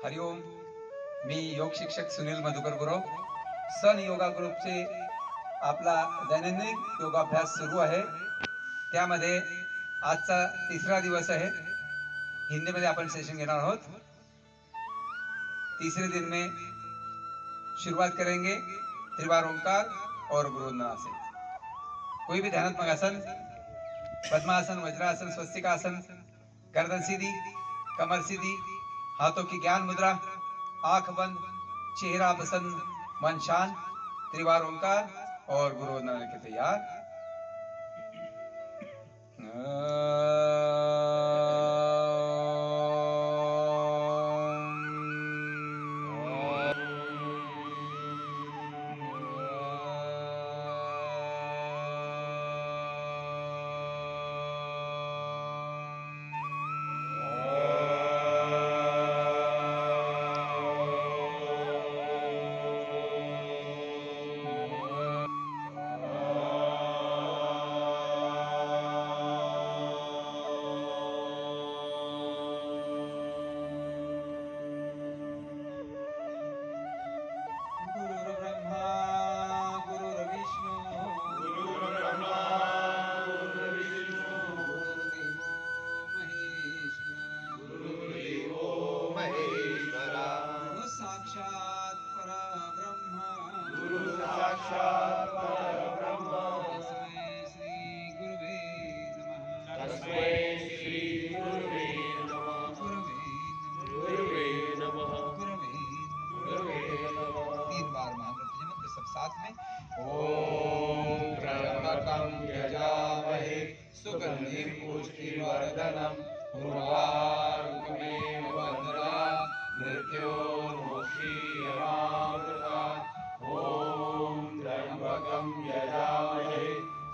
हरिओम. मी योग शिक्षक सुनील मधुकर गुरव. सन योगा ग्रुपचे आपला दैनंदिन योगाभ्यास सुरू आहे. त्यामध्ये आजचा तिसरा दिवस आहे. हिंदी में अपन सेशन घेणार आहोत. तीसरे दिन में शुरुआत करेंगे त्रिवार ओंकार और गुरुवंदना से. कोई भी ध्यानात्मक आसन, पद्मासन, वज्रासन, स्वस्तिकासन, गर्दन सीधी, कमर सीधी, हाथों की ज्ञान मुद्रा, आंख बंद, चेहरा प्रसन्न, मन शांत. त्रिवार ओंकार और गुरुवंदना के तैयार. सुगंधिं पुष्टिवर्धनम् उर्वारुकमेव वन्दनात् मृत्योर्मुक्षीयमामृतात्. ॐ त्र्यम्बकं यजामहे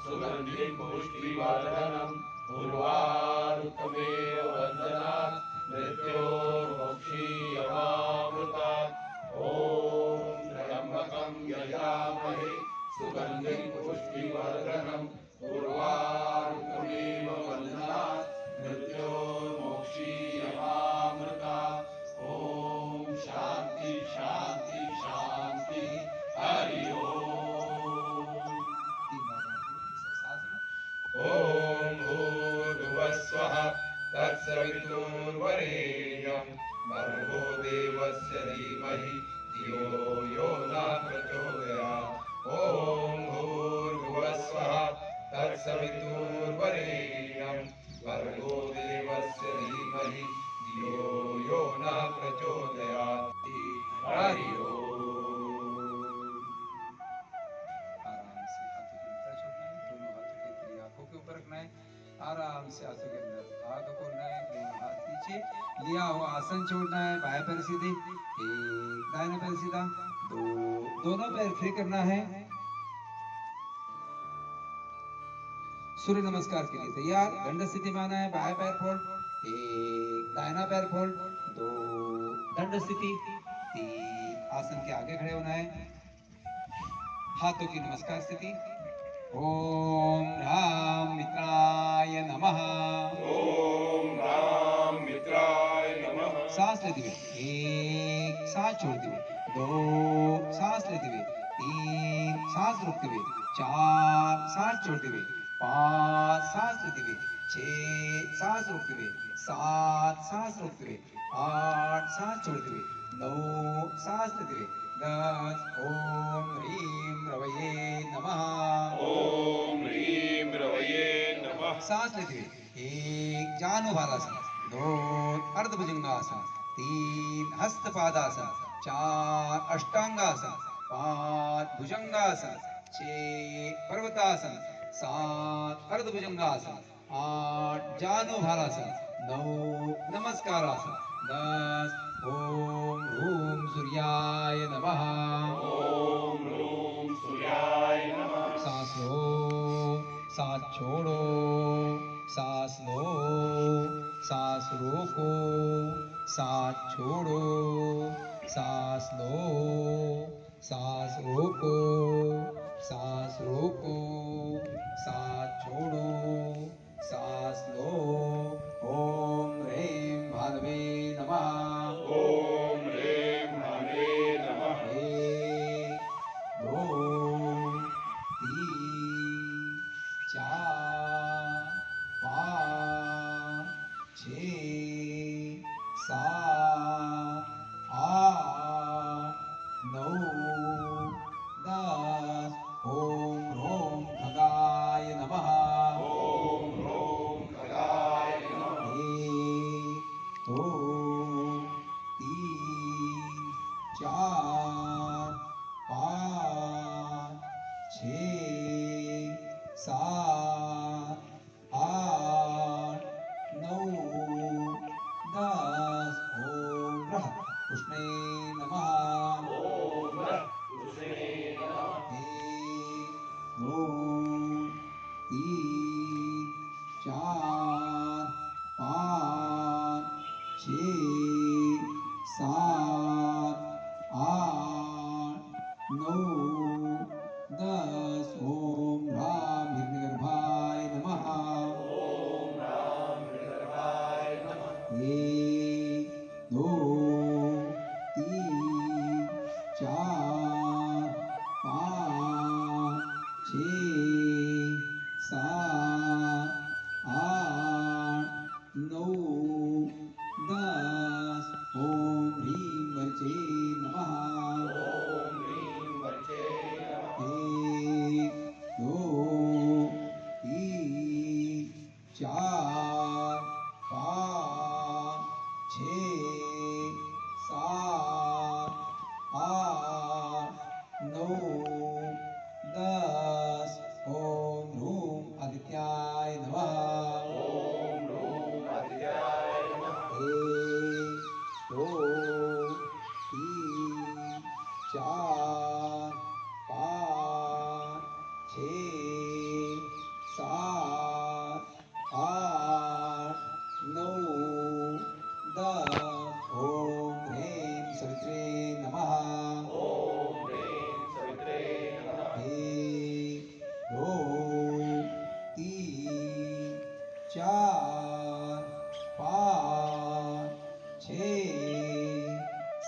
सुगंधिं पुष्टिवर्धनम् उर्वारुकमेव वन्दनात् मृत्योर्मुक्षीयमामृतात्. ॐ त्र्यम्बकं यजामहे सुगंधिं पुष्टिवर्धनम् उर्वारुकमेव वन्दनात् मृत्योर्मुक्षीयमामृतात्. ॐ शांति शांति शांति. हरि ओम. ॐ भूर्भुवस्वः तत्सवितुर्वरेण्यं भर्गो देवस्य धीमहि धियो यो न प्रचोदयात्. ॐ भूर्भुवस्वः तत्सवितुर्वरेण्यं भर्गो देवस्य धीमहि धियो यो न प्रचोदयात्. हरि ओम. आराम से हाथों की मुद्रा छोड़ना है. दोनों हाथों की ऊपरी आंखों के ऊपर रखना है. आराम से हाथों के अंदर आग खोलना है. दोनों हाथ नीचे लिया हुआ आसन छोड़ना है. बाएं पैर सीधे, एक दाहिना पैर सीधा, दो, दोनों पैर फ्री करना है. सूर्य नमस्कार के लिए तैयार. दंड स्थिति में आना है. बाएं पैर फोल्ड, एक दाहिना पैर फोल्ड, दो दंड स्थिति, तीन आसन के आगे खड़े होना है. हाथों की नमस्कार स्थिति. ओम राम मित्राय नमः. ओम राम मित्राय नमः. सांस लेते हुए एक, सांस छोड़ते हुए दो, सांस लेते हुए तीन, सांस रोकते हुए चार, सांस छोड़ते हुए पांच, सांस लेते हुए छह, सांस रोकते हुए सात, सांस रोकते हुए आठ, सांस छोड़ते हुए नौ, सांस लेते हुए 10. ओम ह्रीं रवये नमः. ओम ह्रीं रवये नमः. सांस लेते हुए एक, जानुभालासन, दो अर्धभुजंगासन, तीन हस्तपादासन, चार अष्टांगासन, पांच भुजंगासन, छह पर्वतासन, सात अर्धभुजंगासन, आठ जानुभालासन, नौ नमस्कारासन, 10. ओम ह्रूं सूर्याय नमः. ओम ह्रूं सूर्याय नमः. सांस लो, सांस छोड़ो, सांस लो, सांस रोको, सांस छोड़ो, सांस लो, सांस रोको, सांस रोको, सांस छोड़ो, सांस लो. ओम ह्रीं भानवे नमः. ओम सात आठ नौ दस ओम ह्रों खगाय नमः ओम ह्रों खगाय नमः एक दो तीन चार पाँच छः सात आठ नौ दस ओम रः कृष्णे नमः ओम रः कृष्णे नमः एक दो तीन चार पाँच छः सात आठ नौ दस ओम राम हिरण्यगर्भाय नमः ओम राम हृदयाय नमः एक दो तीन चार पाँच छः सात आठ नौ दस ओम ह्रीं वर्चे नमः ओम ह्रीं वर्चे नमः एक दो तीन चार पाँच छः सात आठ नौ दस ओम ह्रूं आदित्याय नमः ओम ह्रूं आदित्याय नमः एक दो तीन चार पाँच छः सात आठ नौ दस ओम ह्रीं सवित्रे नमः ओम ह्रीं सवित्रे नमः एक दो तीन चार पाँच छः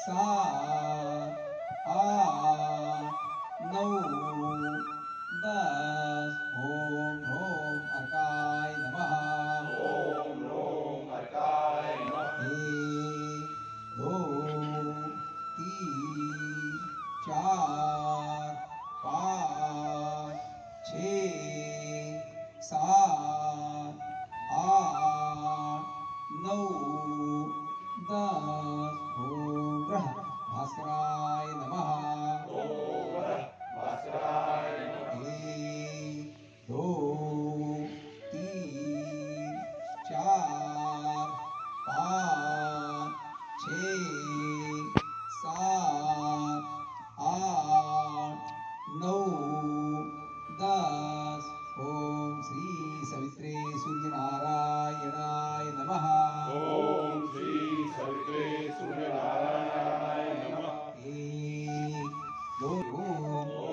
सात आठ नौ दस ओम ह्रों अर्काय नमः ओम ह्रों अर्काय नमः एक दो तीन चार पाँच छः सात आठ नौ दस ओम रः भास्कराय नमः ओम रः भास्कराय नमः एक दो तीन चार पाँच छः सात आठ नौ दस ओम श्री सवित्रे सूर्यनारायणाय नमः ओम श्री सवित्रे सूर्यनारायणाय नमः एक दो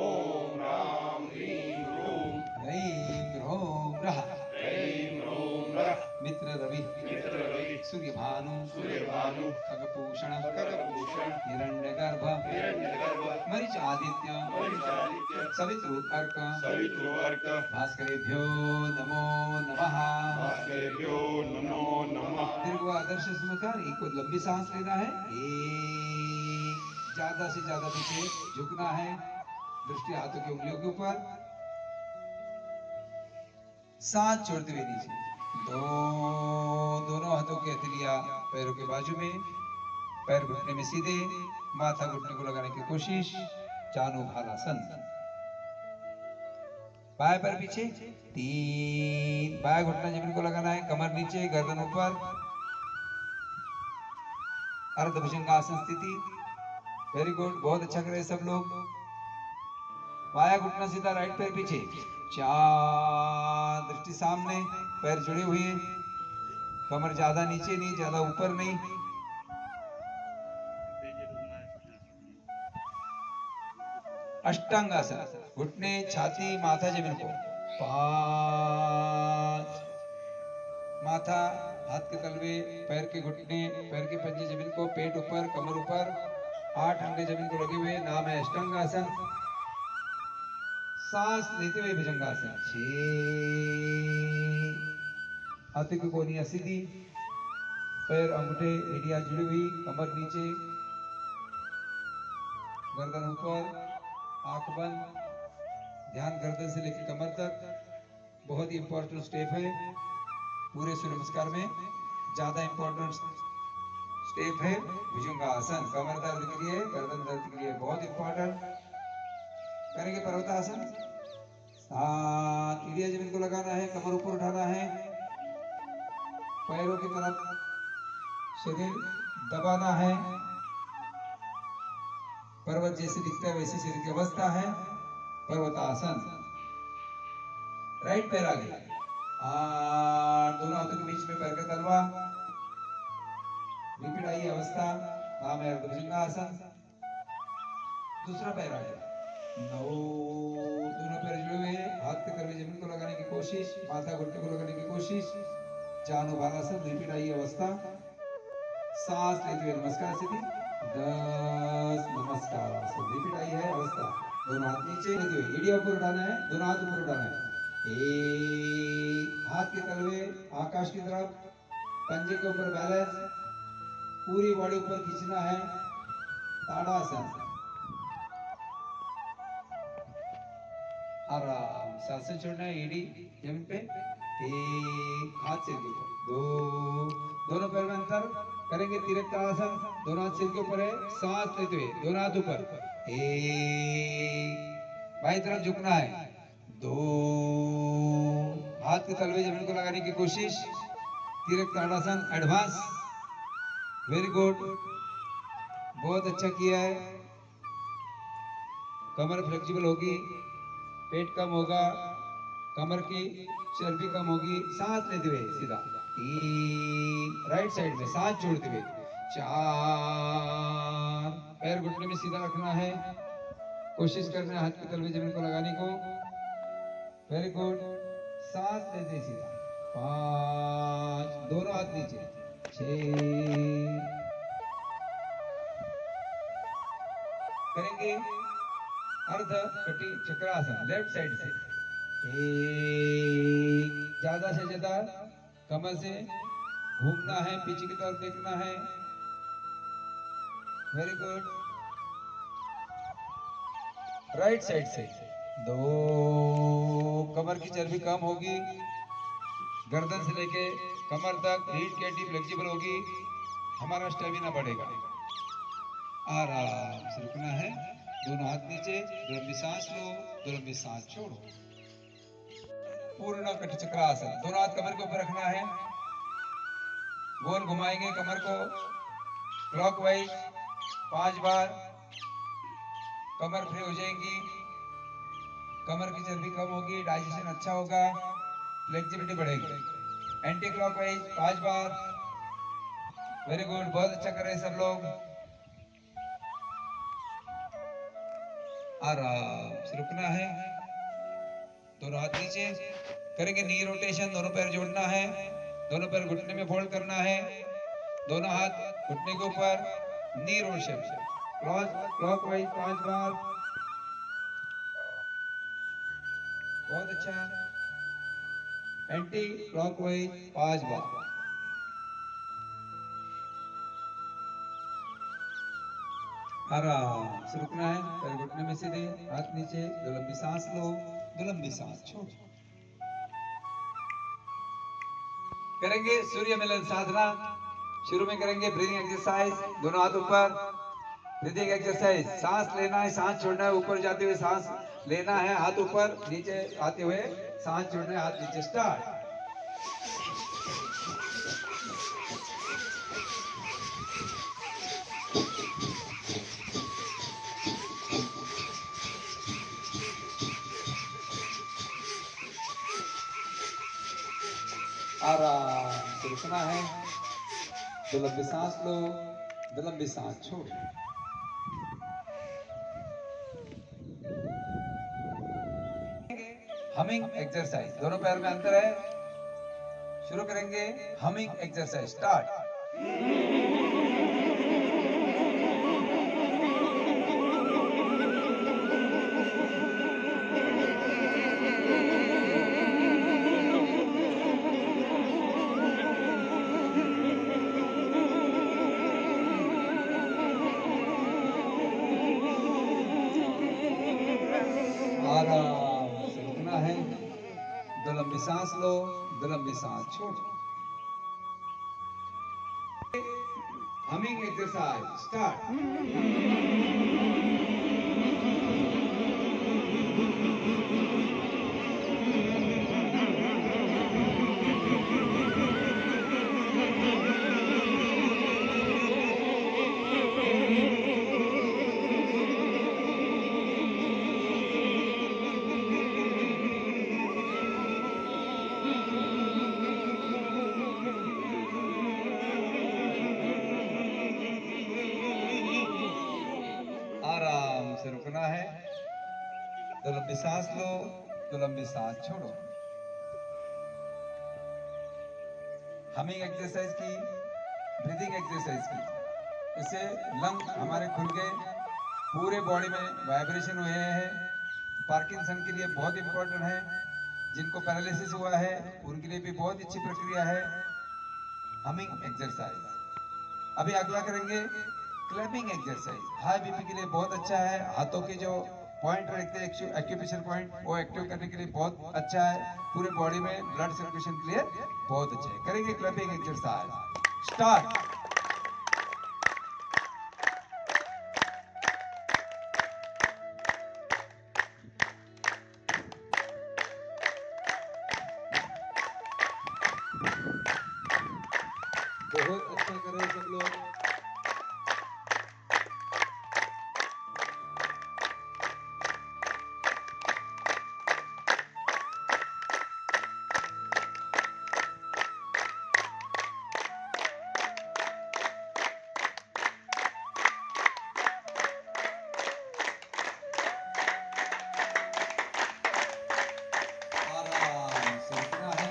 ओम राम ह्रीं ह्रूं ह्रीं ह्रों रः ह्रीं ह्रूं रः मित्र रवि मित्र रवि सूर्यभानु सूर्यभानु खगभूषण खगभूषण हिरण्यगर्भ हिरण्यगर्भ मरीच आदित्य मरीचादित्य सवितृ अर्क सवितृवर्क भास्करेभ्यो नमो नमः भास्करेभ्यो नमो नमः दीर्घ आदर्श स्मकार एक को लंबी सांस लेना है एक ज्यादा से ज्यादा पीछे झुकना है दृष्टि हाथों की उंगलियों के ऊपर सांस छोड़ते हुए नीचे दोनों हाथों की हथेलियां पैरों के बाजू में पैर घुटने में सीधे माथा घुटने को लगाने की कोशिश चानुभालासन बाएं पैर पीछे तीन बाएं घुटना जमीन को लगाना है कमर नीचे गर्दन ऊपर अर्धभुजंगासन स्थिति वेरी गुड बहुत अच्छा कर रहे हैं सब लोग बाया घुटना सीधा राइट पैर पीछे चार दृष्टि सामने पैर जुड़े हुए कमर ज्यादा नीचे नहीं ज्यादा ऊपर नहीं अष्टांगासन घुटने छाती माथा जमीन को पांच माथा हाथ के तलवे पैर के घुटने पैर के पंजे जमीन को पेट ऊपर कमर ऊपर 8 अंडे जमीन को लगे हुए नाम है अष्टांगासन सांस लेते हुए भुजंगासन 6 हाथ की कोहनियां सीधी पैर अंगूठे एड़ियां जुड़ी हुई, कमर नीचे, गर्दन ऊपर, आंख बंद, ध्यान गर्दन से लेकर कमर तक। बहुत ही इंपॉर्टेंट स्टेप है पूरे सूर्य नमस्कार में, ज्यादा इंपॉर्टेंट स्टेप है भुजंगासन। कमर दर्द के लिए, गर्दन दर्द के लिए बहुत इंपॉर्टेंट। करेंगे पर्वतासन। एड़िया जमीन को लगाना है, कमर ऊपर उठाना है, पैरों की तरफ शरीर दबाना है। पर्वत जैसे दिखता है वैसे शरीर की अवस्था है पर्वतासन। राइट पैर आगे, दोनों हाथों के बीच में पैर का तलवा। रिपीट आई अवस्था, नाम है भुजंगासन। दूसरा पैर आगे, दोनों पैर जुड़े हुए, हाथ के तलवे जमीन को लगाने की कोशिश, माथा घुटने को लगाने की कोशिश। जानुबालासन, रिपीट आई अवस्था। सांस लेते हुए नमस्कार स्थिति, 10 नमस्कार आसन। रिपीट आई है अवस्था। दोनों हाथ नीचे लेते हुए एड़िया ऊपर उठाना है, दोनों हाथ ऊपर उठाना है। एक हाथ के तलवे आकाश की तरफ, पंजे के ऊपर बैलेंस, पूरी बॉडी ऊपर खींचना है। ताड़ासन। आराम से आसन छोड़ना है, एड़ी जमीन पे, एक हाथ सिर के ऊपर, दोनों पैर में अंतर करेंगे। तिरस्कारासन, दोनों हाथ सिर के ऊपर है, सांस लेते हुए दोनों हाथ ऊपर, एक बाईं तरफ झुकना है, 2 हाथ के तलवे जमीन को लगाने की कोशिश। तिरस्कारासन एडवांस, वेरी गुड, बहुत अच्छा किया है। कमर फ्लेक्सिबल होगी, पेट कम होगा, कमर की चर्बी कम होगी। सांस लेते हुए सीधा, 3 राइट साइड में सांस छोड़ते हुए, 4 पैर घुटने में सीधा रखना है, कोशिश करना है हाथ के तलवे जमीन को लगाने को। वेरी गुड, सांस लेते सीधा, 5 दोनों हाथ नीचे, 6 करेंगे। अर्ध कटी चक्रासन लेफ्ट साइड से, ज्यादा से ज्यादा कमर से घूमना है, पीछे की तरफ देखना है। वेरी गुड, राइट साइड से, 2 कमर की चर्बी कम होगी, गर्दन से लेके कमर तक रीढ़ की हड्डी फ्लेक्सिबल होगी, हमारा स्टेमिना बढ़ेगा। आराम से रुकना है, दोनों हाथ नीचे, दो लंबी सांस लो, दो लंबी सांस छोड़ो। पूर्ण कटी चक्रासन, दोनों हाथ कमर के ऊपर रखना है, गोल घुमाएंगे कमर को क्लॉकवाइज 5 बार। कमर फ्री हो जाएगी, कमर की चर्बी कम होगी, डाइजेशन अच्छा होगा, फ्लेक्सिबिलिटी बढ़ेगी। एंटी क्लॉकवाइज 5 बार। वेरी गुड, बहुत अच्छा कर रहे हैं सब लोग। आराम से रुकना है, दोनों हाथ नीचे करेंगे। नी रोटेशन, दोनों पैर जोड़ना है, दोनों पैर घुटने में फोल्ड करना है, दोनों हाथ घुटने के ऊपर, नी रोटेशन क्लॉकवाइज 5 बार। बहुत अच्छा, एंटी क्लॉकवाइज 5 बार। आराम से रुकना है, पैर घुटने में सीधे, हाथ नीचे, दो लंबी सांस लो, दो लंबी सांस छोड़ो। करेंगे सूर्य मिलन साधना। शुरू में करेंगे ब्रीदिंग एक्सरसाइज, दोनों हाथ ऊपर, ब्रीदिंग एक्सरसाइज। सांस लेना है, सांस छोड़ना है, ऊपर जाते हुए सांस लेना है, हाथ ऊपर, नीचे आते हुए सांस छोड़ना है, हाथ नीचे। स्टार्ट। आराम से रुकना है, दो लंबी सांस लो, दो लंबी सांस छोड़ो। हमिंग एक्सरसाइज, दोनों पैर में अंतर है। शुरू करेंगे हमिंग एक्सरसाइज। स्टार्ट। सांस लो, दो लंबी सांस छोड़ो। Humming exercise start. आराम से रुकना है। दो लंबी सांस लो, दो लंबी सांस छोड़ो। हमिंग एक्सरसाइज की, ब्रीदिंग एक्सरसाइज की, इससे लंग हमारे खुल गए, पूरे बॉडी में वाइब्रेशन हुए हैं। पार्किंसन के लिए बहुत इंपॉर्टेंट है। जिनको पैरालिसिस हुआ है उनके लिए भी बहुत अच्छी प्रक्रिया है हमिंग एक्सरसाइज। अभी अगला करेंगे क्लैपिंग एक्सरसाइज। हाई बीपी के लिए बहुत अच्छा है। हाथों के जो पॉइंट रहते हैं एक्यूप्रेशर पॉइंट, वो एक्टिव करने के लिए बहुत अच्छा है। पूरे बॉडी में ब्लड सर्कुलेशन के लिए बहुत अच्छा है। करेंगे क्लैपिंग एक्सरसाइज स्टार्ट। बहुत अच्छा कर रहे हैं सब लोग। आराम से रुकना है।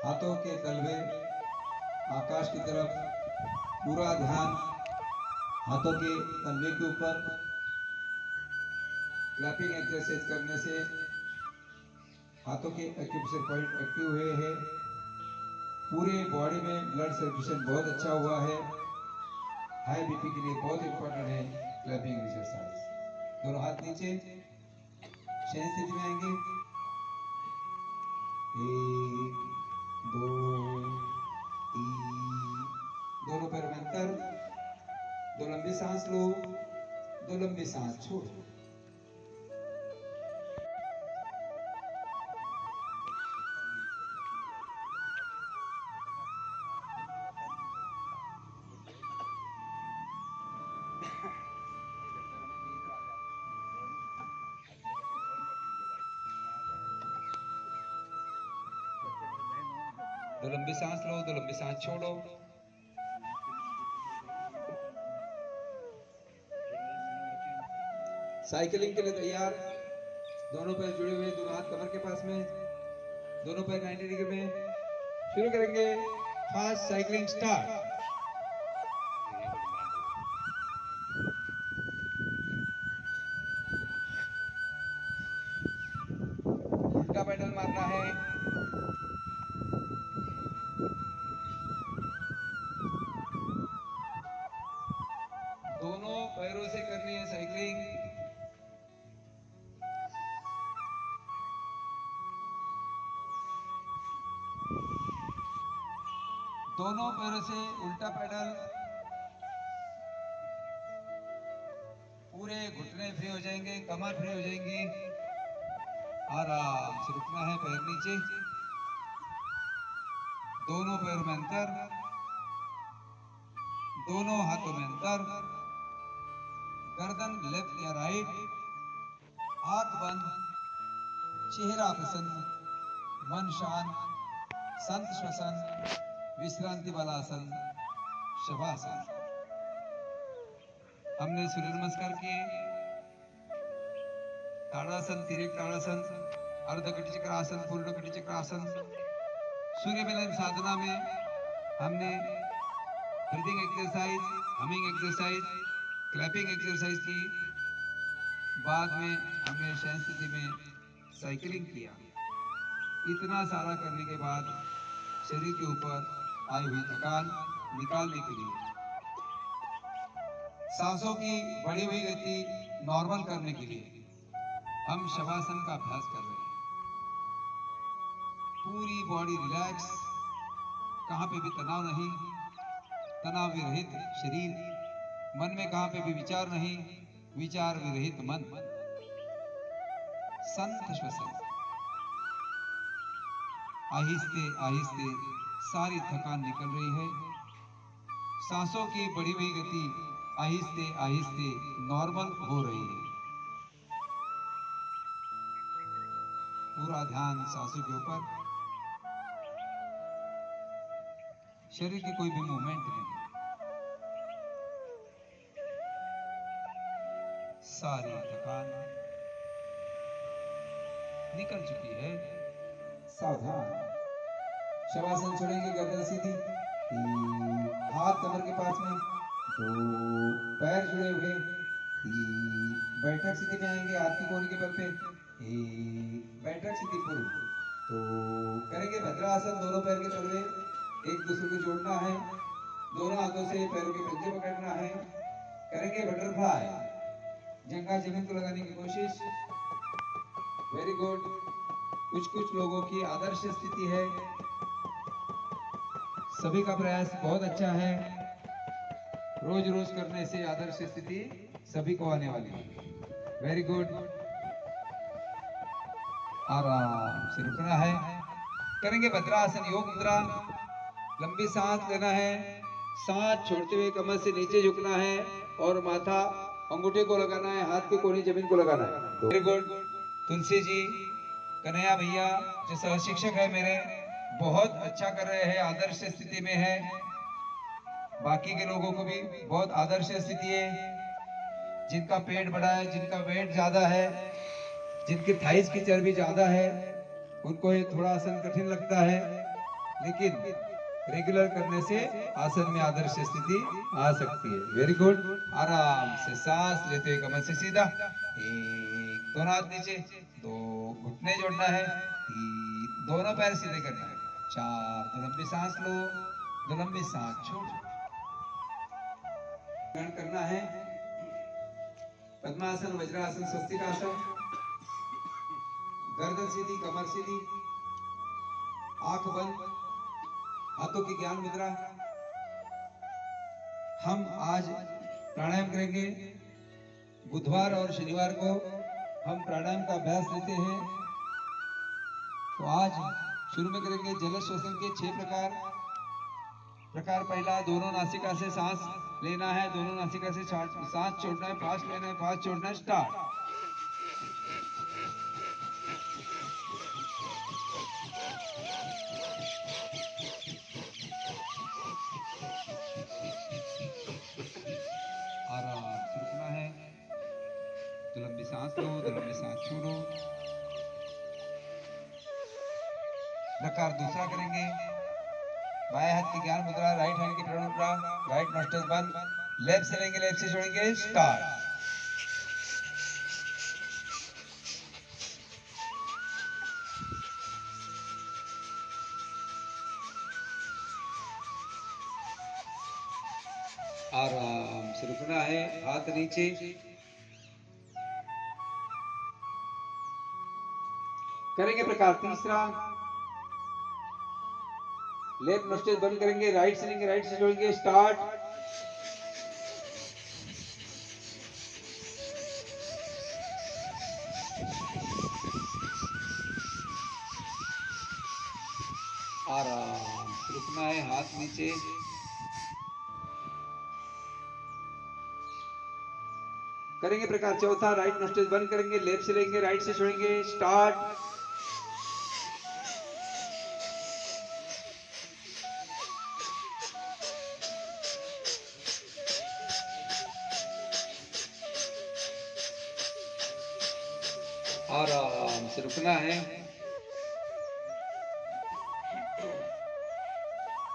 हाथों के तलवे आकाश की तरफ, पूरा ध्यान हाथों के तलवे के ऊपर। क्लैपिंग एक्सरसाइज करने से हाथों के एक्यूप्रेशर पॉइंट एक्टिव हुए हैं। पूरे बॉडी में ब्लड सर्कुलेशन बहुत अच्छा हुआ है। हाई बीपी के लिए बहुत इंपॉर्टेंट है क्लैपिंग एक्सरसाइज। दोनों हाथ नीचे, शयन स्थिति में आएंगे। 1 2 3, दोनों पैर में अंतर। दो लंबी सांस लो, दो लंबी सांस छोड़ो। दो लंबी सांस लो, दो लंबी सांस छोड़ो। साइकिलिंग के लिए तैयार। दोनों पैर जुड़े हुए, दोनों हाथ कमर के पास में, दोनों पैर 90 डिग्री में। शुरू करेंगे फास्ट साइकिलिंग स्टार्ट। उल्टा पेडल मारना है। दोनों पैरों से करनी है साइकिलिंग। दोनों पैरों से उल्टा पैडल। पूरे घुटने फ्री हो जाएंगे, कमर फ्री हो जाएंगी। आराम से रुकना है, पैर नीचे, दोनों पैरों में अंतर, दोनों हाथों में अंतर। गर्दन लेफ्ट या राइट, आंख बंद, चेहरा प्रसन्न, मन शांत, संत श्वसन, विश्रांति वाला आसन, शवासन। हमने सूर्य नमस्कार किए, ताड़ासन, तिरक ताड़ासन, अर्धकटी चक्रासन, पूर्ण कटी चक्रासन। सूर्य मिलन साधना में हमने breathing exercise, humming exercise, clapping exercise की। बाद में हमने शयन स्थिति में साइकिलिंग किया। इतना सारा करने के बाद शरीर के ऊपर आई हुई थकान निकालने के लिए, सांसों की बढ़ी हुई गति नॉर्मल करने के लिए हम शवासन का अभ्यास कर रहे हैं। पूरी बॉडी रिलैक्स, कहाँ पे भी तनाव नहीं, तनाव विरहित शरीर, मन में कहाँ पे भी विचार नहीं, विचार विरहित मन, संत श्वसन। आहिस्ते आहिस्ते सारी थकान निकल रही है, सांसों की बढ़ी हुई गति आहिस्ते आहिस्ते नॉर्मल हो रही है। पूरा ध्यान सांसों के ऊपर, शरीर की कोई भी मूवमेंट नहीं, सारी थकान निकल चुकी है। सावधान, शवासन छोड़ेंगे, गर्दन सीधी, हाथ कमर के पास में, दो पैर जुड़े हुए, बैठक सीधी में आएंगे, हाथ की कोहनी के बल पे, बैठक सीधी पूर्व। तो करेंगे भद्रासन, दोनों पैर के तलवे एक दूसरे को जोड़ना है, दोनों हाथों से पैरों के पंजे पकड़ना है। करेंगे बटरफ्लाई, जंघा जमीन को लगाने की कोशिश। Very good. कुछ कुछ लोगों की आदर्श स्थिति है, सभी का प्रयास बहुत अच्छा है, रोज रोज करने से आदर्श स्थिति सभी को आने वाली है। Very good. आराम से रुकना है। करेंगे भद्रासन, योग मुद्रा। लंबी सांस लेना है, सांस छोड़ते हुए कमर से नीचे झुकना है और माथा अंगूठे को लगाना है, हाथ की कोहनी जमीन को लगाना है। Very good. तुलसी जी, कन्हैया भैया जो सह शिक्षक है मेरे, बहुत अच्छा कर रहे हैं, आदर्श स्थिति में है। बाकी के लोगों को भी बहुत आदर्श स्थिति है। जिनका पेट बड़ा है, जिनका वेट ज्यादा है, जिनकी थाइस की चर्बी ज्यादा है, उनको ये थोड़ा आसन कठिन लगता है, लेकिन रेगुलर करने से आसन में आदर्श स्थिति आ सकती है। Very good. आराम से सांस लेते हुए कमर से सीधा, एक, दोनों हाथ नीचे, दो, घुटने जोड़ना है, तीन, दोनों पैर सीधे करना है, चार, दो लंबी सांस लो, दो लंबी सांस छोड़ो। करना है पद्मासन, वज्रासन, स्वस्तिकासन। गर्दन सीधी, कमर सीधी, आंख बंद, हाथों की ज्ञान मुद्रा। हम आज प्राणायाम करेंगे। बुधवार और शनिवार को हम प्राणायाम का अभ्यास लेते हैं। तो आज शुरू में करेंगे जल श्वसन के 6 प्रकार। पहला, दोनों नासिका से सांस लेना है, दोनों नासिका से सांस छोड़ना है, फास्ट लेना है, फास्ट छोड़ना है। स्टार्ट। आराम से रुकना है, तो लंबी सांस लो, तो लंबी सांस छोड़ो। प्रकार दूसरा करेंगे, बाएं हाथ की ज्ञान मुद्रा, राइट हैंड की प्रणव मुद्रा, राइट नोस्ट्रल बंद, लेफ्ट से लेंगे, लेफ्ट से छोड़ेंगे। स्टार्ट। आराम से रुकना है, हाथ नीचे। करेंगे प्रकार तीसरा, लेफ्ट नोस्ट्रल बंद करेंगे, राइट से लेंगे, राइट से छोड़ेंगे। स्टार्ट। आराम से रुकना है, हाथ नीचे। करेंगे प्रकार चौथा, राइट नोस्ट्रल बंद करेंगे, लेफ्ट से लेंगे, राइट से छोड़ेंगे। स्टार्ट। आराम से रुकना है।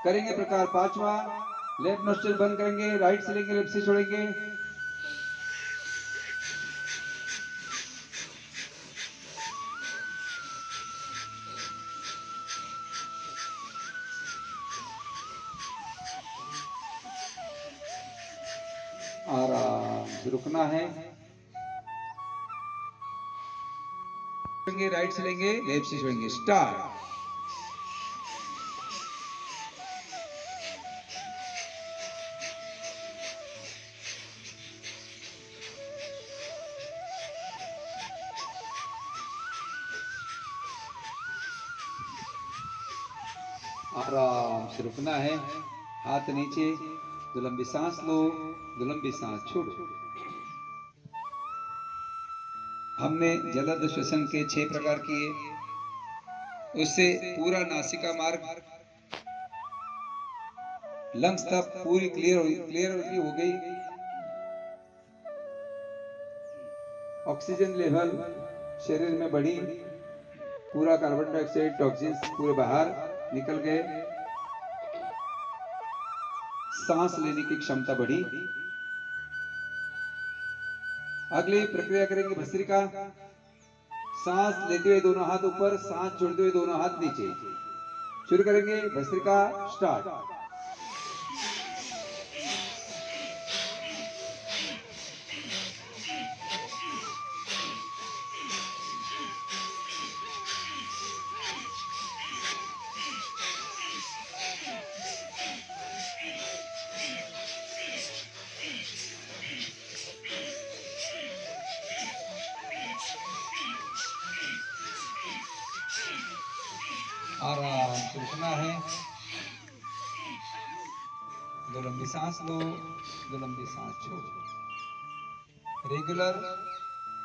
करेंगे प्रकार पांचवा, लेफ्ट नोस्ट्रल बंद करेंगे, राइट से लेंगे, लेफ्ट से छोड़ेंगे। आराम से रुकना है। राइट से लेंगे, लेफ्ट से छोड़ेंगे। स्टार्ट। आराम से रुकना है, हाथ नीचे, दो लंबी सांस लो, दो लंबी सांस छोड़ो। हमने जलद श्वसन के 6 प्रकार किए, उससे पूरा नासिका मार्ग, लंग्स तक पूरी क्लियर हो गई। ऑक्सीजन लेवल शरीर में बढ़ी, पूरा कार्बन डाइऑक्साइड टॉक्सिन्स पूरे बाहर निकल गए, सांस लेने की क्षमता बढ़ी। अगली प्रक्रिया करेंगे भस्त्रिका। सांस लेते हुए दोनों हाथ ऊपर, सांस छोड़ते हुए दोनों हाथ नीचे। शुरू करेंगे भस्त्रिका, स्टार्ट। आराम से रुकना है, दो लंबी सांस लो, दो लंबी सांस छोड़ो। रेगुलर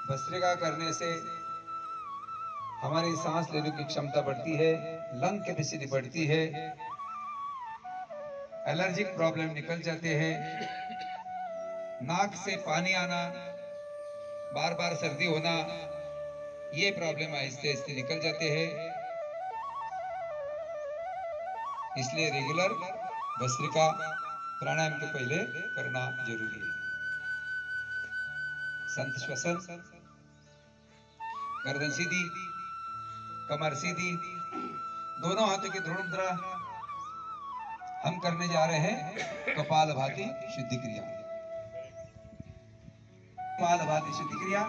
भस्त्रिका करने से हमारी सांस लेने की क्षमता बढ़ती है, लंग कैपेसिटी बढ़ती है, एलर्जिक प्रॉब्लम निकल जाते हैं, नाक से पानी आना, बार बार सर्दी होना, ये प्रॉब्लम आहिस्ते आहिस्ते निकल जाते हैं। इसलिए रेगुलर भस्त्रिका प्राणायाम के पहले करना जरूरी है। संत श्वसन, गर्दन सीधी, कमर सीधी, दोनों हाथों की दृढ़ मुद्रा। हम करने जा रहे हैं कपालभाति शुद्धि क्रिया। कपालभाति शुद्धि क्रिया,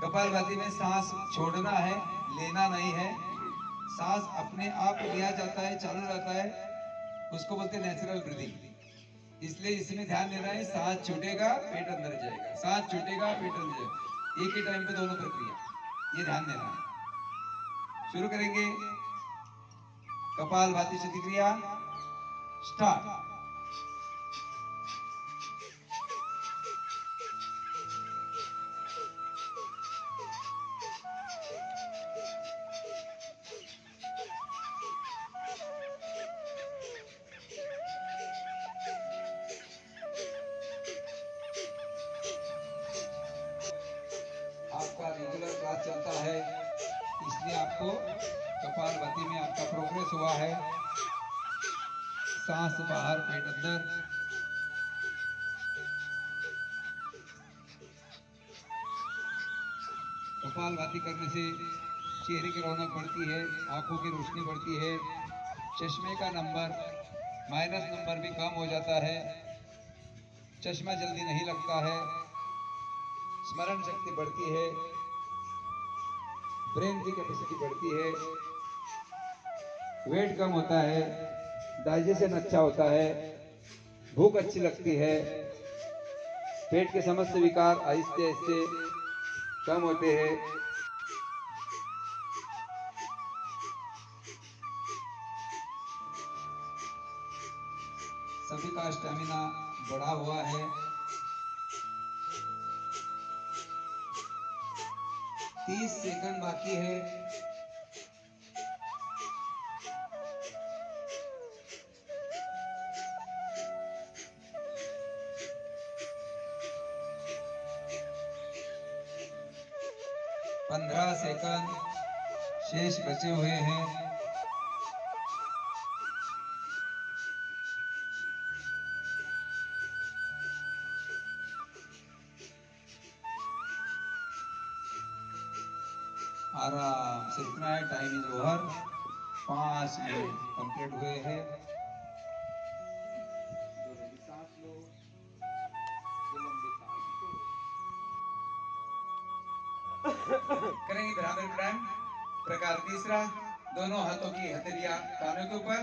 कपालभाति में सांस छोड़ना है, लेना नहीं है। सांस अपने आप लिया जाता है, चालू रहता है, उसको बोलते हैं नेचुरल ब्रीदिंग। इसलिए इसमें ध्यान देना है, सांस छूटेगा पेट अंदर जाएगा, सांस छूटेगा पेट अंदर जाएगा, एक ही टाइम पे दोनों प्रक्रिया, ये ध्यान देना है। शुरू करेंगे कपालभाति शुद्धि क्रिया, स्टार्ट। आपका रेगुलर क्लास चलता है, इसलिए आपको कपालभाति में आपका प्रोग्रेस हुआ है। सांस बाहर पेट अंदर, कपालभाति करने से चेहरे की रौनक बढ़ती है, आंखों की रोशनी बढ़ती है, चश्मे का नंबर माइनस नंबर भी कम हो जाता है, चश्मा जल्दी नहीं लगता है, स्मरण शक्ति बढ़ती है, ब्रेन की कैपेसिटी बढ़ती है, वेट कम होता है, डाइजेशन अच्छा होता है, भूख अच्छी लगती है, पेट के समस्त विकार आहिस्ते आहिस्ते कम होते हैं। सभी का स्टेमिना बढ़ा हुआ है। 30 सेकंड बाकी है। पंद्रह सेकंड शेष बचे हुए हैं। आराम से रुकना है, time is over. 5 minute complete हुए हैं। सांस लो, लंबी सांस छोड़ो। करेंगे भ्रामरी प्राणायाम प्रकार तीसरा। दोनों हाथों की हथेलियां कानों के ऊपर,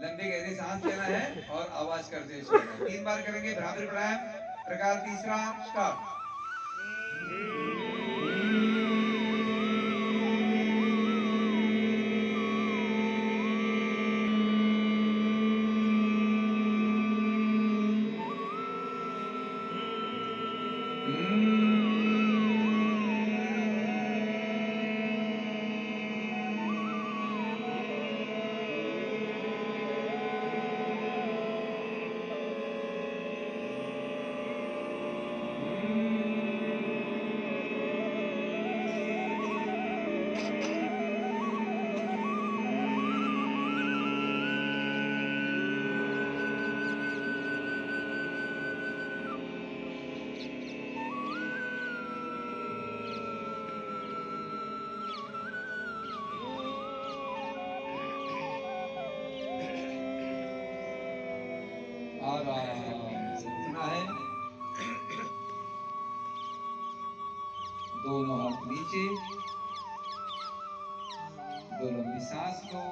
लंबी गहरी सांस लेना है और आवाज करते हुए छोड़ना है। 3 बार करेंगे भ्रामरी प्राणायाम प्रकार तीसरा, स्टार्ट। आराम से उठना है। दोनों हाथ नीचे, दो लंबी सांस लो,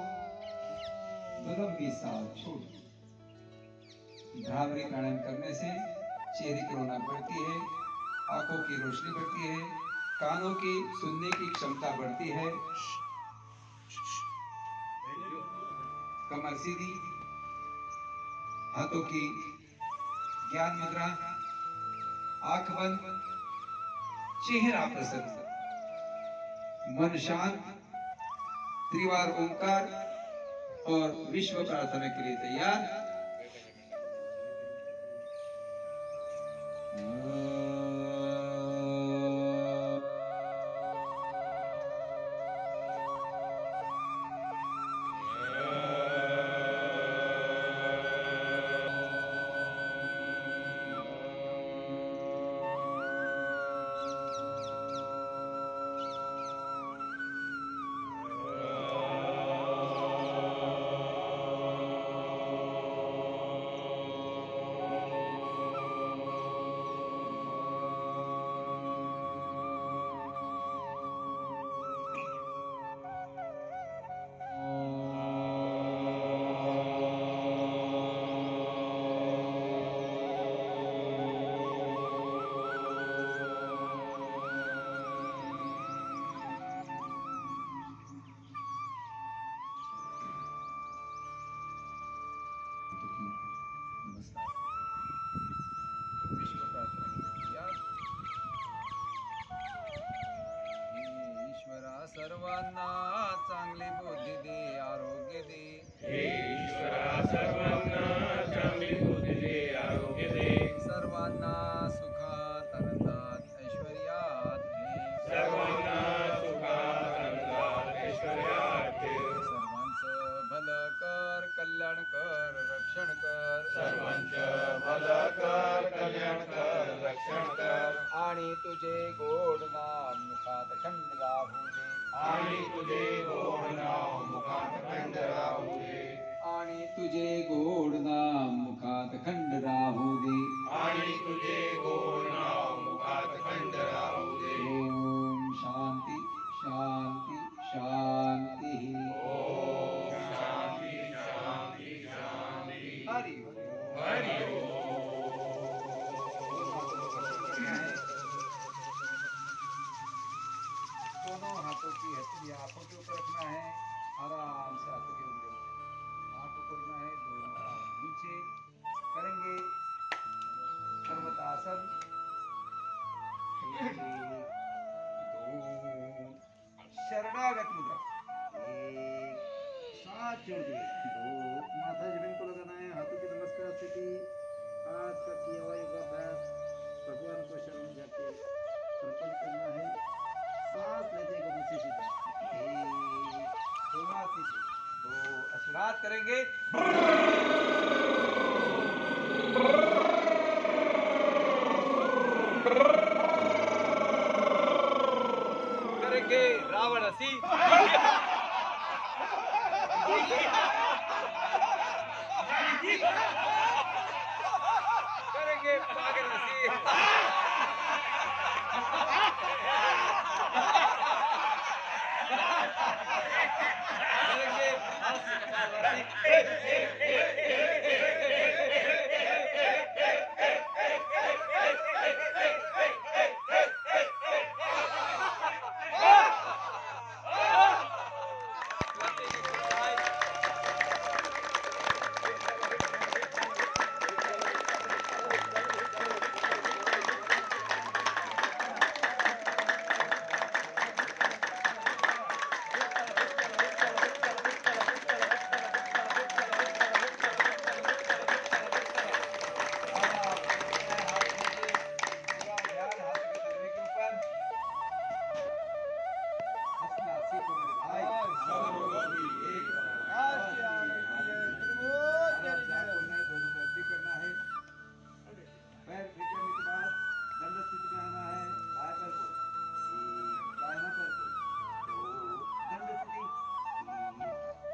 दो लंबी सांस छोड़ो। भ्रामरी प्राणायाम करने से चेहरे की रौनक बढ़ती है, आंखों की रोशनी बढ़ती है, कानों की सुनने की क्षमता बढ़ती है, कमर सीधी, हाथों की ज्ञान मुद्रा, आंख बंद, चेहरा प्रसन्न, मन शांत, त्रिवार ओंकार और विश्व प्रार्थना के लिए तैयार। विश्व प्रार्थना के लिए तैयार। हे ईश्वरा सर्वांना चांगली बुद्धी दे, आरोग्य दे। हे ईश्वरा सर्वांना चांगली बुद्धी दे, आरोग्य दे. सर्वांना सुखात आनंदात ऐश्वर्यात घे। सर्वांना सुखात आनंदात ऐश्वर्यात ठेव. सर्वांचं भलं कर, कल्याण कर, रक्षण कर. सर्वांचं भलं कर, कल्याण कर, रक्षण कर. आणि तुझे गोड नाम मुखात खंड राहू दे. आणि तुझे गोड नाव मुखात खंड राहू दे. आणि तुझे गोड नाम मुखात खंड राहू दे. आणि तुझे गोड नाव मुखात खंड राहू दे. ओम शांती शांती शांती. ओम शांती शांती शांती. हरि हरि ओम. दोनों हाथों की हथेली आंखों के ऊपर रखना है। आराम से हाथों के ऊपर आंखों को रखना है। दोनों हाथ नीचे करेंगे पर्वतासन। एक, दो, शरणागत मुद्रा। एक, सांस छोड़ दिए। दो, माथा जमीन को लगाना है। हाथों की नमस्कार स्थिति। आज का किया हुआ योगाभ्यास भगवान को शरण जाके अर्पण करना है। सांस लेते कमर से सीधा। एक, दोनों हाथ नीचे। दो, अश्वनाद करेंगे। करेंगे रावण हसी। करेंगे पागल हसी।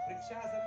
वृक्षासन